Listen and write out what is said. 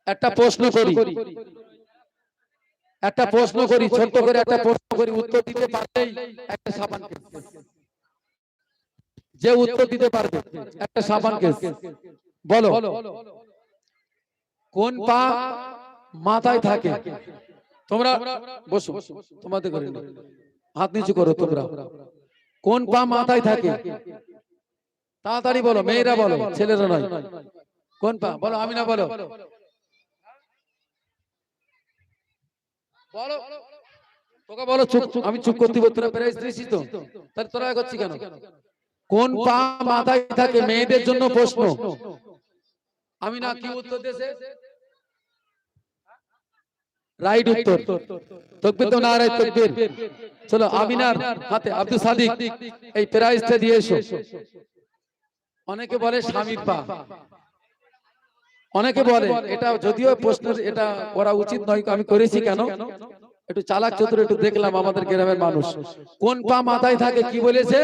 একটা প্রশ্ন করি, ছোট্ট করে একটা প্রশ্ন করি, উত্তর দিতে পারলেই একটা সাবান কেস। যে উত্তর দিতে পারবে একটা সাবান কেস। বলো, কোন পা মাথায় থাকে? তোমরা বসো, তোমাদের করে হাত নিচু করো। তোমরা কোন পা মাথায় থাকে? তাড়াতাড়ি বলো, মেয়েরা বলো, ছেলেরা নয়। কোন পা বলো? আমি না বলো, বলো তোকে বলো। চুপ, আমি চুপ করতে বলতে না, প্রাইজ দিয়েছি তো, তাহলে তোরা করছিস কেন? কোন পা মাথায় থাকে? মেয়েদের জন্য প্রশ্ন। আমি না কি উত্তর দিয়েছে? রাইট উত্তর। তাকবীর তো নারে তাকবীর। চলো, আমিনার হাতে আব্দুল সাদিক এই প্রাইজটা দিয়ে এসো। অনেকে বলে স্বামীর পা, অনেকে বলে এটা, যদিও প্রশ্ন এটা করা উচিত নয়, আমি করেছি কেন? একটু চালাক চতুর একটু দেখলাম আমাদের গ্রামের মানুষ। কোন পা মাথায় থাকে কি বলেছে?